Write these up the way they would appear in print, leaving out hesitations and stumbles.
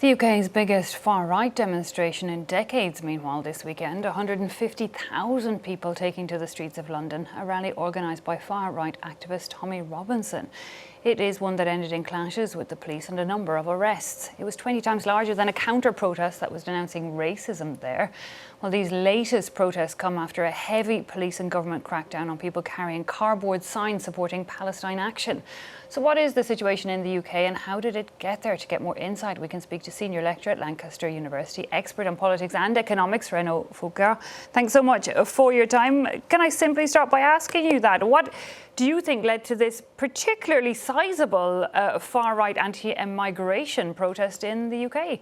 The UK's biggest far-right demonstration in decades, meanwhile, this weekend. 150,000 people taking to the streets of London, a rally organised by far-right activist Tommy Robinson. It is one that ended in clashes with the police and a number of arrests. It was 20 times larger than a counter-protest that was denouncing racism there. Well, these latest protests come after a heavy police and government crackdown on people carrying cardboard signs supporting Palestine action. So what is the situation in the UK and how did it get there? To get more insight, we can speak to Senior Lecturer at Lancaster University, expert on politics and economics, Renaud Foucart. Thanks so much for your time. Can I simply start by asking you that? What do you think led to this particularly sizable far-right anti-immigration protest in the UK?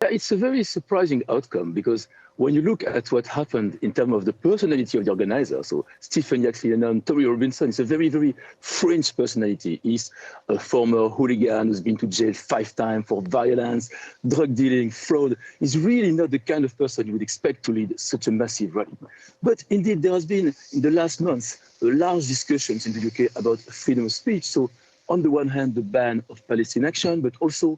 It's a very surprising outcome because when you look at what happened in terms of the personality of the organizer, so Stephen Yaxley, Tommy Robinson is a very, very fringe personality. He's a former hooligan who's been to jail 5 times for violence, drug dealing, fraud. He's really not the kind of person you would expect to lead such a massive rally. But indeed, there has been, in the last months, large discussions in the UK about freedom of speech. So on the one hand, the ban of Palestine action, but also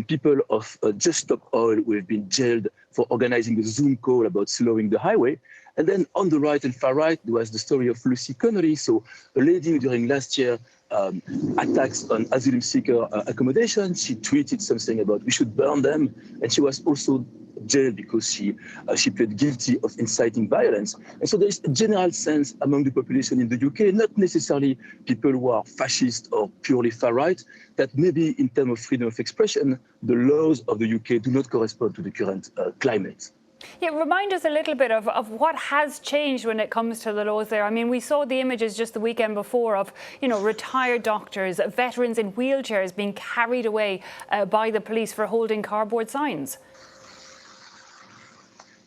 people of Just Stop Oil who have been jailed for organizing a Zoom call about slowing the highway. And then on the right and far right, there was the story of Lucy Connolly, so a lady who during last year attacks on asylum seeker accommodation. She tweeted something about we should burn them, and she was also jailed because she pled guilty of inciting violence. And so there is a general sense among the population in the UK, not necessarily people who are fascist or purely far-right, that maybe in terms of freedom of expression, the laws of the UK do not correspond to the current climate. Yeah, remind us a little bit of what has changed when it comes to the laws there. I mean, we saw the images just the weekend before of, retired doctors, veterans in wheelchairs being carried away by the police for holding cardboard signs.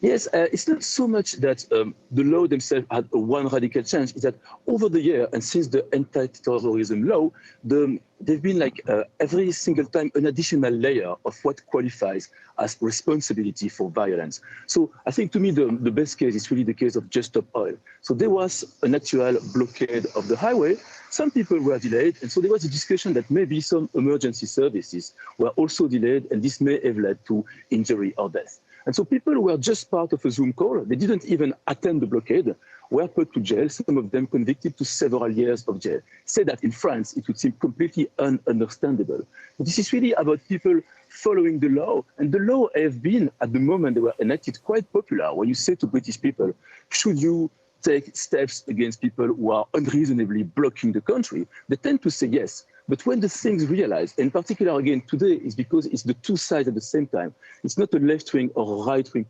Yes, it's not so much that the law themselves had one radical change. It's that over the year and since the anti-terrorism law, there've been every single time an additional layer of what qualifies as responsibility for violence. So I think to me the best case is really the case of Just Stop Oil. So there was an actual blockade of the highway. Some people were delayed, and so there was a discussion that maybe some emergency services were also delayed, and this may have led to injury or death. And so people who were just part of a Zoom call, they didn't even attend the blockade, were put to jail, some of them convicted to several years of jail. Say that in France, it would seem completely ununderstandable. But this is really about people following the law. And the law have been, at the moment they were enacted, quite popular. When you say to British people, should you take steps against people who are unreasonably blocking the country, they tend to say yes. But when the things realized, in particular again today, is because it's the two sides at the same time. It's not a left-wing or a right-wing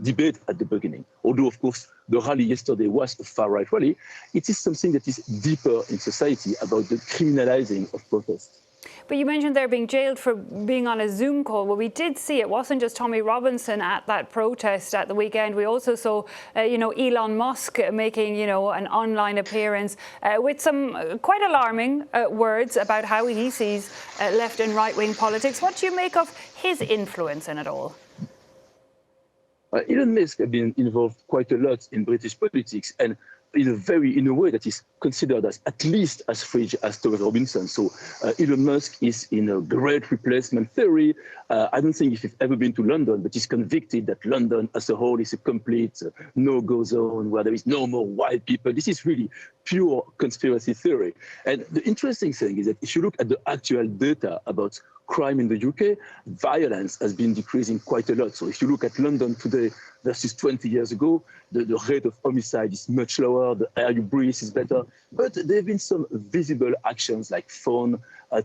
debate at the beginning. Although, of course, the rally yesterday was a far-right rally, it is something that is deeper in society about the criminalizing of protest. But you mentioned they're being jailed for being on a Zoom call. Well, we did see it wasn't just Tommy Robinson at that protest at the weekend. We also saw, Elon Musk making, an online appearance with some quite alarming words about how he sees left and right-wing politics. What do you make of his influence in it all? Elon Musk has been involved quite a lot in British politics, and in a way that is considered as at least as fringe as Tommy Robinson. So Elon Musk is in a great replacement theory. I don't think if you've ever been to London, but he's convicted that London as a whole is a complete no-go zone where there is no more white people. This is really pure conspiracy theory. And the interesting thing is that if you look at the actual data about crime in the UK, violence has been decreasing quite a lot. So if you look at London today versus 20 years ago, the rate of homicide is much lower, the air you breathe is better, but there have been some visible actions like phone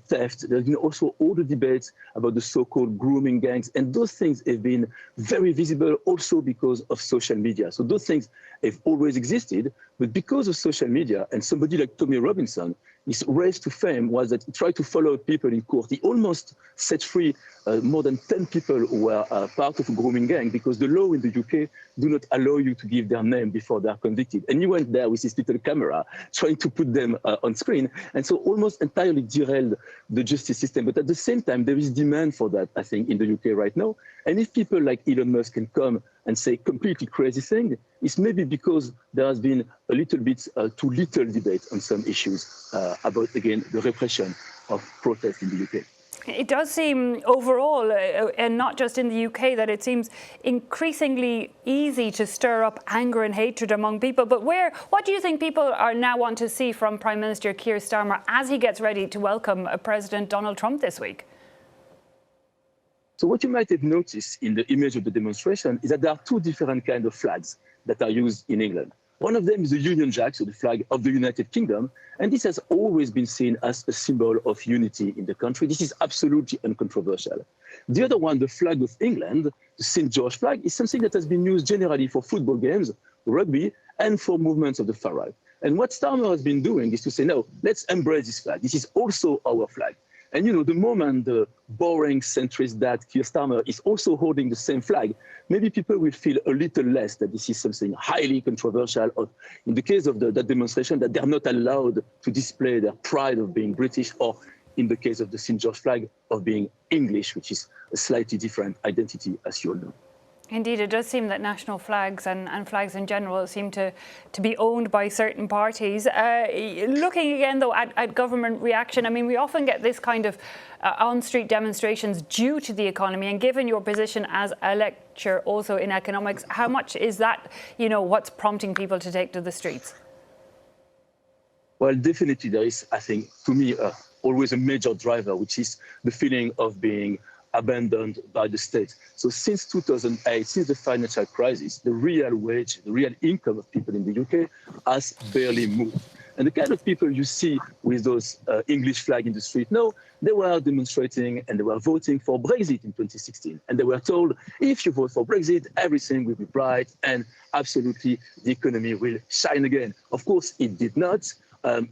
theft. There's been also all the debates about the so-called grooming gangs, and those things have been very visible also because of social media. So those things have always existed, but because of social media, and somebody like Tommy Robinson, his race to fame was that he tried to follow people in court. He almost set free more than 10 people who were part of a grooming gang because the law in the UK do not allow you to give their name before they are convicted. And he went there with his little camera trying to put them on screen. And so almost entirely derailed the justice system. But at the same time, there is demand for that, I think, in the UK right now. And if people like Elon Musk can come and say completely crazy thing, it's maybe because there has been a little bit too little debate on some issues about, again, the repression of protests in the UK. It does seem overall, and not just in the UK, that it seems increasingly easy to stir up anger and hatred among people. But what do you think people are now want to see from Prime Minister Keir Starmer as he gets ready to welcome President Donald Trump this week? So what you might have noticed in the image of the demonstration is that there are two different kinds of flags that are used in England. One of them is the Union Jack, so the flag of the United Kingdom, and this has always been seen as a symbol of unity in the country. This is absolutely uncontroversial. The other one, the flag of England, the St. George flag, is something that has been used generally for football games, rugby, and for movements of the far right. And what Starmer has been doing is to say, no, let's embrace this flag. This is also our flag. And, you know, the moment the boring centrist dad, Keir Starmer, is also holding the same flag, maybe people will feel a little less that this is something highly controversial. Or in the case of that demonstration, that they're not allowed to display their pride of being British, or in the case of the St. George flag, of being English, which is a slightly different identity, as you all know. Indeed, it does seem that national flags and flags in general seem to be owned by certain parties. Looking again, though, at government reaction, I mean, we often get this kind of on-street demonstrations due to the economy. And given your position as a lecturer also in economics, how much is that, you know, what's prompting people to take to the streets? Well, definitely there is, I think, to me, always a major driver, which is the feeling of being abandoned by the state. So since 2008, since the financial crisis, the real wage, the real income of people in the UK has barely moved. And the kind of people you see with those English flag in the street now, they were demonstrating and they were voting for Brexit in 2016. And they were told, if you vote for Brexit, everything will be bright and absolutely the economy will shine again. Of course, it did not.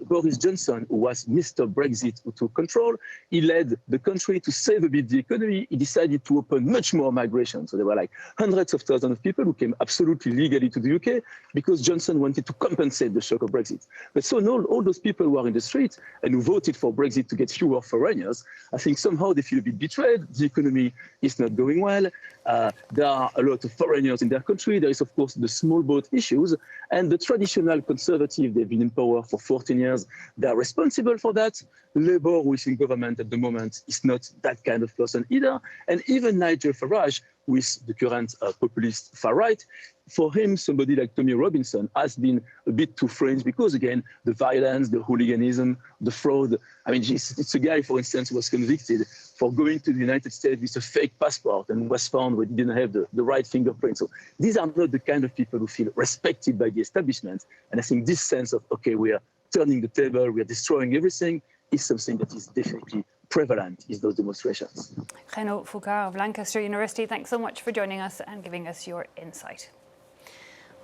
Boris Johnson, who was Mr. Brexit who took control, he led the country to save a bit the economy. He decided to open much more migration. So there were like hundreds of thousands of people who came absolutely legally to the UK because Johnson wanted to compensate the shock of Brexit. But so now all those people who are in the street and who voted for Brexit to get fewer foreigners, I think somehow they feel a bit betrayed. The economy is not going well. There are a lot of foreigners in their country. There is, of course, the small boat issues. And the traditional conservative, they've been in power for 14 years. They are responsible for that. Labour, who is in government at the moment, is not that kind of person either. And even Nigel Farage, who is the current populist far right, for him, somebody like Tommy Robinson has been a bit too fringe because, again, the violence, the hooliganism, the fraud. I mean, it's a guy, for instance, who was convicted for going to the United States with a fake passport and was found when he didn't have the right fingerprint. So these are not the kind of people who feel respected by the establishment. And I think this sense of, okay, we are turning the table, we are destroying everything, is something that is definitely prevalent in those demonstrations. Renaud Foucart of Lancaster University, thanks so much for joining us and giving us your insight.